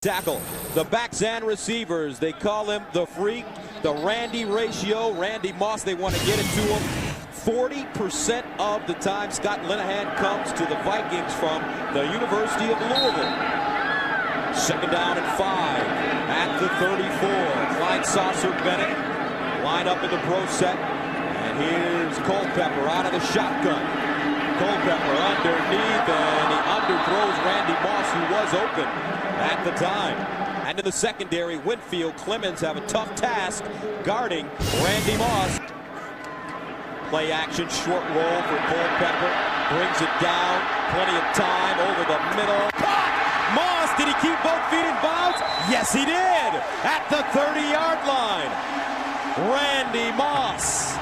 Tackle. The backs and receivers, they call him the freak, the Randy ratio. Randy Moss, they want to get it to him. 40% of the time Scott Linehan comes to the Vikings from the University of Louisville. Second down and 5 at the 34. Clyde Saucer Bennett line up in the pro set. And here's Culpepper out of the shotgun. Culpepper underneath, and he underthrows Randy Moss, who was open at the time. And in the secondary, Winfield, Clements have a tough task guarding Randy Moss. Play action, short roll for Culpepper. Brings it down, plenty of time over the middle. Caught! Moss, did he keep both feet in bounds? Yes, he did! At the 30-yard line. Randy Moss.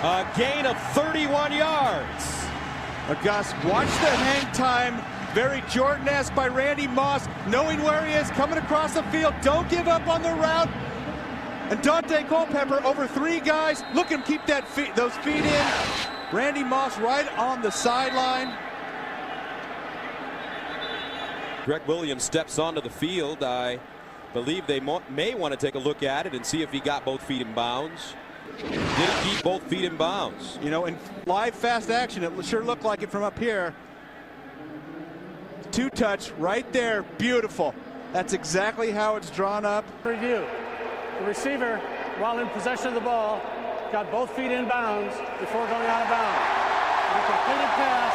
A gain of 31 yards. Gus, watch the hang time. Very Jordan-esque by Randy Moss, knowing where he is, coming across the field. Don't give up on the route. And Dante Culpepper over 3 guys. Look at him keep those feet in. Randy Moss right on the sideline. Greg Williams steps onto the field. I believe they may want to take a look at it and see if he got both feet in bounds. Did he keep both feet in bounds? You know, in live fast action, it sure looked like it from up here. 2-touch right there, beautiful. That's exactly how it's drawn up. Review. The receiver, while in possession of the ball, got both feet in bounds before going out of bounds. The completed pass,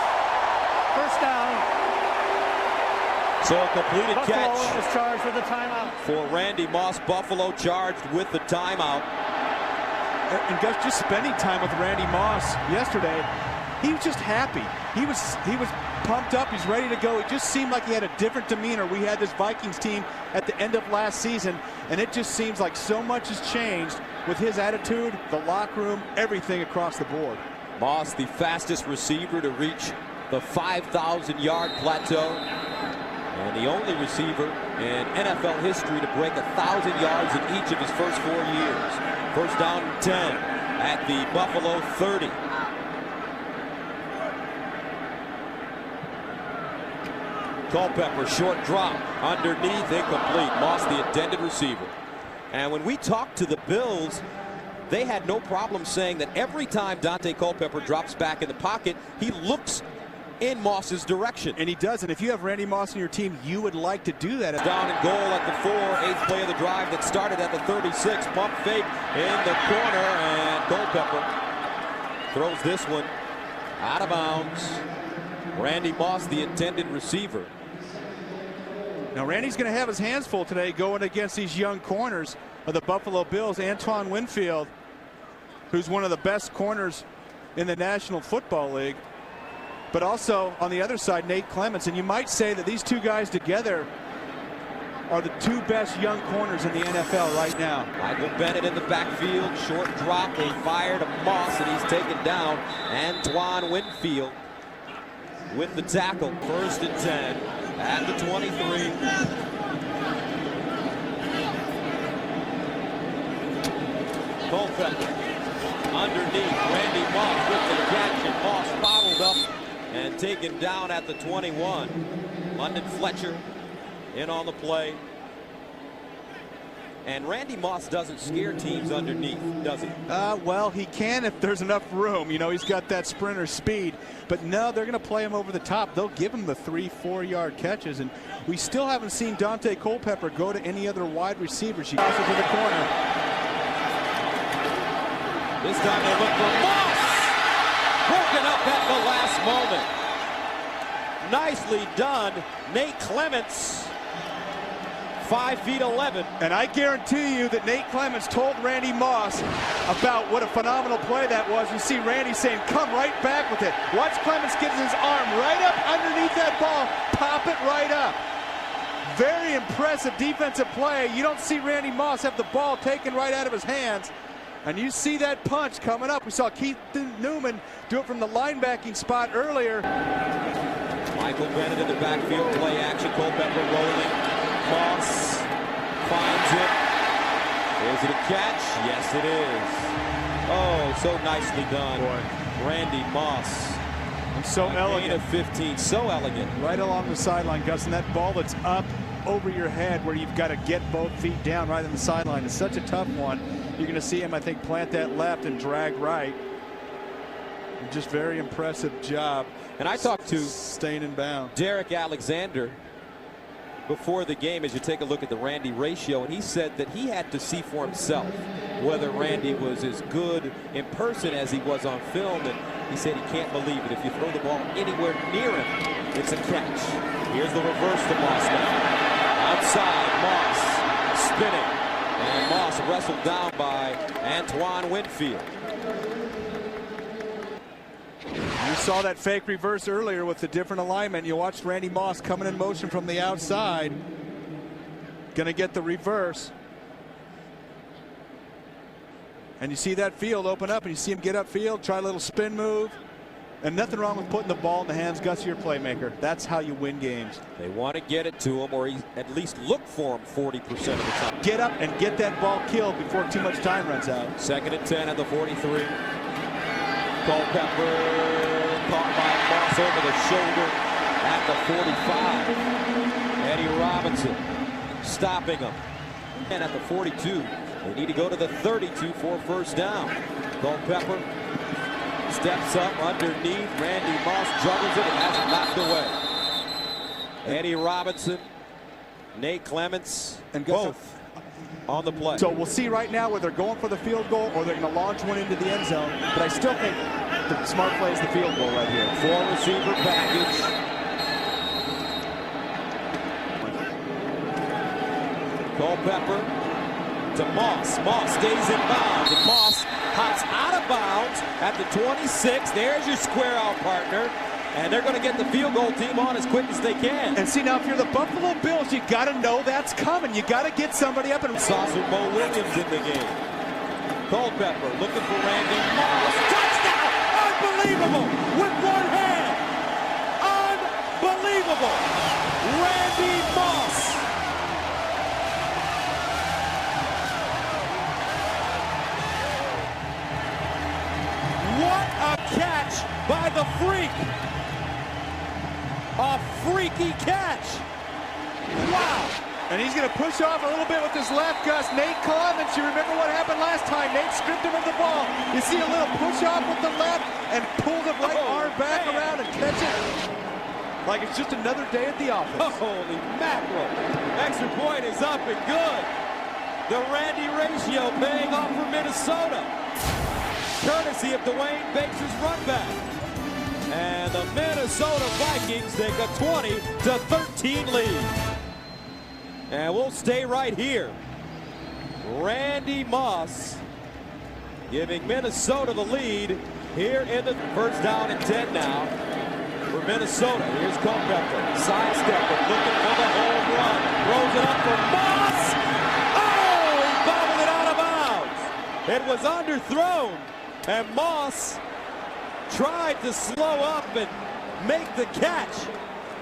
first down. So a completed Buffalo catch is charged with a timeout. for Randy Moss. Buffalo charged with the timeout. And Gus, just spending time with Randy Moss yesterday, he was just happy. He was pumped up. He's ready to go. It just seemed like he had a different demeanor. We had this Vikings team at the end of last season, and it just seems like so much has changed with his attitude, the locker room, everything across the board. Moss, the fastest receiver to reach the 5,000-yard plateau, and the only receiver in NFL history to break 1,000 yards in each of his first 4 years. First down and 10 at the Buffalo 30. Culpepper, short drop, underneath, incomplete. Moss, the intended receiver. And when we talked to the Bills, they had no problem saying that every time Dante Culpepper drops back in the pocket, he looks in Moss's direction. And he does, and if you have Randy Moss on your team, you would like to do that. Down and goal at the 4, 8th play of the drive that started at the 36. Pump fake in the corner, and Culpepper throws this one out of bounds. Randy Moss, the intended receiver. Now Randy's going to have his hands full today going against these young corners of the Buffalo Bills. Antoine Winfield, who's one of the best corners in the National Football League. But also on the other side, Nate Clements. And you might say that these 2 guys together are the 2 best young corners in the NFL right now. Michael Bennett in the backfield, short drop, they fire to Moss, and he's taken down. Antoine Winfield with the tackle. First and 10 at the 23. Culpepper underneath, Randy Moss with the catch, and Moss bottled up and taken down at the 21. London Fletcher in on the play. And Randy Moss doesn't scare teams underneath, does he? Well, he can if there's enough room. You know, he's got that sprinter speed. But no, they're going to play him over the top. They'll give him the 3-4 yard catches. And we still haven't seen Dante Culpepper go to any other wide receivers. He passes to the corner. This time they look for Moss! Broken up at the last moment. Nicely done, Nate Clements. 5'11". And I guarantee you that Nate Clements told Randy Moss about what a phenomenal play that was. You see Randy saying, come right back with it. Watch Clements get his arm right up underneath that ball, pop it right up. Very impressive defensive play. You don't see Randy Moss have the ball taken right out of his hands. And you see that punch coming up. We saw Keith Newman do it from the linebacking spot earlier. Michael Bennett in the backfield, play action, Culpepper rolling. Moss finds it. Is it a catch? Yes, it is. Oh, so nicely done. Boy. Randy Moss. And so elegant. Gain of 15, so elegant. Right along the sideline, Gus, and that ball that's up over your head where you've got to get both feet down right on the sideline. It's such a tough one. You're going to see him, I think, plant that left and drag right. Just very impressive job. And I talked to staying in bounds. Derek Alexander before the game, as you take a look at the Randy ratio, and he said that he had to see for himself whether Randy was as good in person as he was on film, and he said he can't believe it. If you throw the ball anywhere near him, it's a catch. Here's the reverse to Moss now. Outside, Moss spinning, and Moss wrestled down by Antoine Winfield. You saw that fake reverse earlier with the different alignment. You watched Randy Moss coming in motion from the outside. Gonna get the reverse. And you see that field open up, and you see him get upfield, try a little spin move. And nothing wrong with putting the ball in the hands. Gus, your playmaker. That's how you win games. They want to get it to him, or at least look for him 40% of the time. Get up and get that ball killed before too much time runs out. 2nd and 10 at the 43. Culpepper caught by Moss over the shoulder at the 45. Eddie Robinson stopping him. And at the 42, they need to go to the 32 for first down. Culpepper steps up underneath. Randy Moss juggles it and has it knocked away. Eddie Robinson, Nate Clements, and both on the play. So we'll see right now whether they're going for the field goal or they're going to launch one into the end zone. But I still think the smart play is the field goal right here. 4-receiver package. Culpepper to Moss. Moss stays in bounds, and Moss hops out of bounds at the 26. There's your square out partner. And they're going to get the field goal team on as quick as they can. And see, now if you're the Buffalo Bills, you got to know that's coming. You got to get somebody up and Saucer Bo Williams in the game. Culpepper looking for Randy Moss. Touchdown! Unbelievable! With one hand. Unbelievable! Randy Moss. What a catch by the freak. A freaky catch. Wow. And he's going to push off a little bit with his left, Gus. Nate Clements, you remember what happened last time. Nate stripped him of the ball. You see a little push off with the left and pull the right arm back around and catch it. Like it's just another day at the office. Holy mackerel. Extra point is up and good. The Randy ratio paying off for Minnesota. Courtesy of Dwayne Bates' run back. And the Minnesota Vikings take a 20-13 lead. And we'll stay right here. Randy Moss giving Minnesota the lead here in the first down and 10 now for Minnesota. Here's Culpepper, sidestepping, looking for the home run. Throws it up for Moss. Oh, he bobbled it out of bounds. It was underthrown, and Moss tried to slow up and make the catch.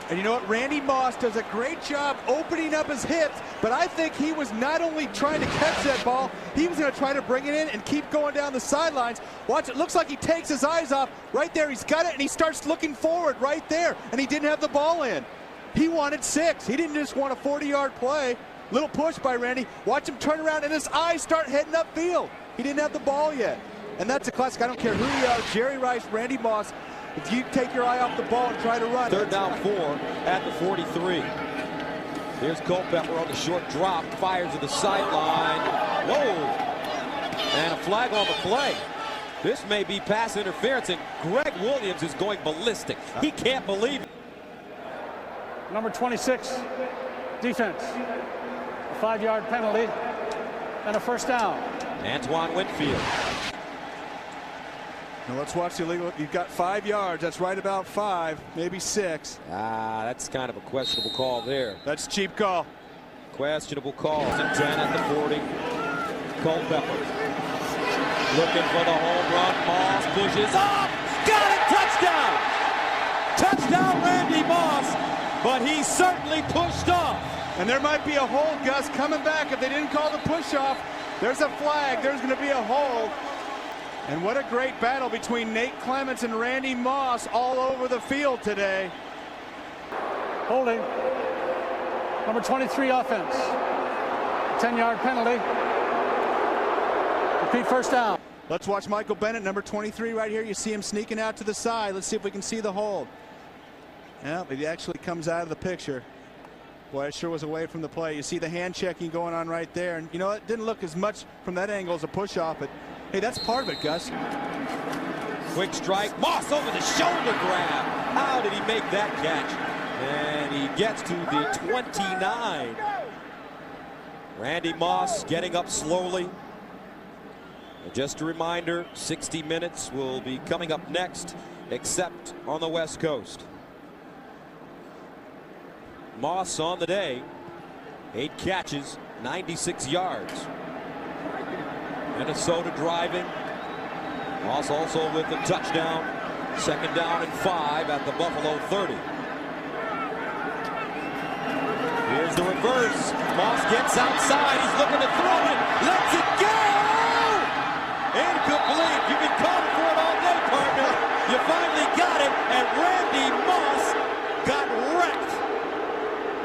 And you know what? Randy Moss does a great job opening up his hips, but I think he was not only trying to catch that ball, he was going to try to bring it in and keep going down the sidelines. Watch, it looks like he takes his eyes off. Right there, he's got it, and he starts looking forward right there, and he didn't have the ball in. He wanted 6. He didn't just want a 40-yard play. Little push by Randy. Watch him turn around, and his eyes start heading upfield. He didn't have the ball yet. And that's a classic. I don't care who you are, Jerry Rice, Randy Moss. If you take your eye off the ball and try to run. 3rd down 4 at the 43. Here's Culpepper on the short drop. Fires to the sideline. Whoa. And a flag on the play. This may be pass interference, and Greg Williams is going ballistic. He can't believe it. Number 26, defense. A 5-yard penalty and a first down. Antoine Winfield. Now let's watch the illegal. You've got 5 yards. That's right about 5, maybe 6. That's kind of a questionable call there. That's a cheap call. Questionable call. 10 at the 40. Culpepper looking for the home run. Moss pushes up. Got it. Touchdown. Touchdown, Randy Moss. But he certainly pushed off. And there might be a hold, Gus, coming back. If they didn't call the push off, there's a flag. There's going to be a hold. And what a great battle between Nate Clements and Randy Moss all over the field today. Holding. Number 23 offense. 10-yard penalty. Repeat first down. Let's watch Michael Bennett, number 23 right here. You see him sneaking out to the side. Let's see if we can see the hold. Yeah, he actually comes out of the picture. Boy, it sure was away from the play. You see the hand checking going on right there. And you know, it didn't look as much from that angle as a push off, but hey, that's part of it, Gus. Quick strike. Moss over the shoulder grab. How did he make that catch? And he gets to the 29. Randy Moss getting up slowly. And just a reminder, 60 minutes will be coming up next, except on the West Coast. Moss on the day, 8 catches, 96 yards. Minnesota driving. Moss also with a touchdown. 2nd down and 5 at the Buffalo 30. Here's the reverse. Moss gets outside. He's looking to throw it. Lets it go! Incomplete. You've been calling for it all day, partner. You finally got it, and Randy Moss got wrecked.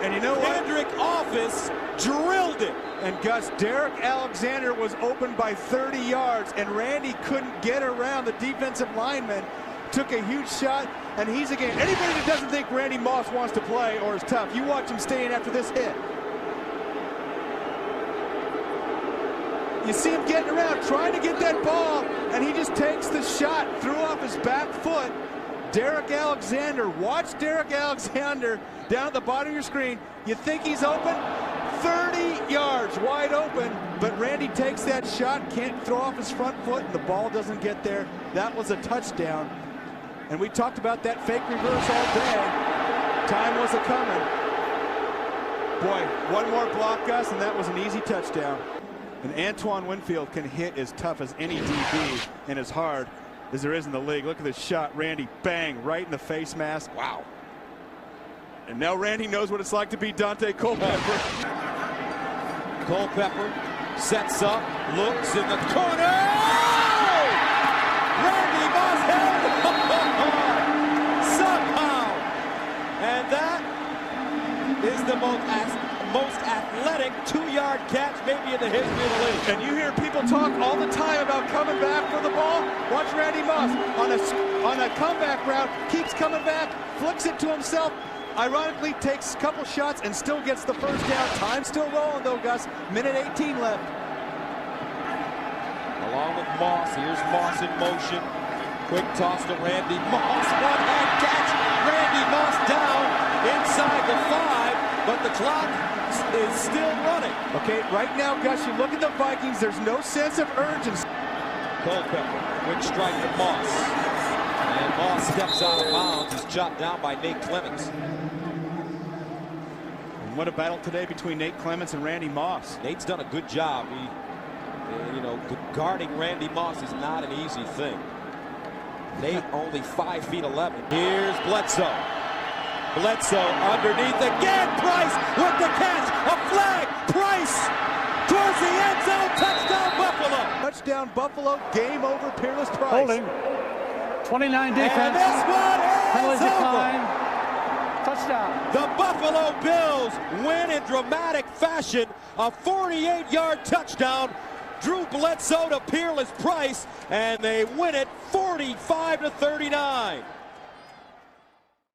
And you know what? Hendrick Office drilled it. And Gus, Derek Alexander was open by 30 yards, and Randy couldn't get around the defensive lineman. Took a huge shot, and he's again. Anybody that doesn't think Randy Moss wants to play or is tough, you watch him stay in after this hit. You see him getting around, trying to get that ball, and he just takes the shot, threw off his back foot. Derek Alexander, watch Derek Alexander down at the bottom of your screen. You think he's open? 30 yards wide open, but Randy takes that shot, can't throw off his front foot, and the ball doesn't get there. That was a touchdown. And we talked about that fake reverse all day. Time was a-coming. Boy, one more block, Gus, and that was an easy touchdown. And Antoine Winfield can hit as tough as any DB and as hard as there is in the league. Look at this shot. Randy, bang, right in the face mask. Wow. And now Randy knows what it's like to be Dante Culpepper. Culpepper sets up, looks in the corner. Randy Moss held somehow. And that is the most athletic 2-yard catch maybe in the history of the league. And you hear people talk all the time about coming back for the ball. Watch Randy Moss on a comeback route, keeps coming back, flicks it to himself. Ironically, takes a couple shots and still gets the first down. Time still rolling though, Gus. Minute 18 left. Along with Moss, here's Moss in motion. Quick toss to Randy Moss. One-hand catch. Randy Moss down inside the 5, but the clock is still running. Okay, right now, Gus, you look at the Vikings. There's no sense of urgency. Culpepper, quick strike to Moss. And Moss steps out of bounds. He's chopped down by Nate Clements. And what a battle today between Nate Clements and Randy Moss. Nate's done a good job. Guarding Randy Moss is not an easy thing. Nate only 5 feet 11. Here's Bledsoe. Bledsoe underneath again. Price with the catch. A flag. Price towards the end zone. Touchdown Buffalo. Touchdown Buffalo. Game over. Peerless Price. Holding. 29 defense. And this one Penalty is decline. over. Touchdown. The Buffalo Bills win in dramatic fashion. A 48-yard touchdown. Drew Bledsoe to Peerless Price, and they win it 45-39.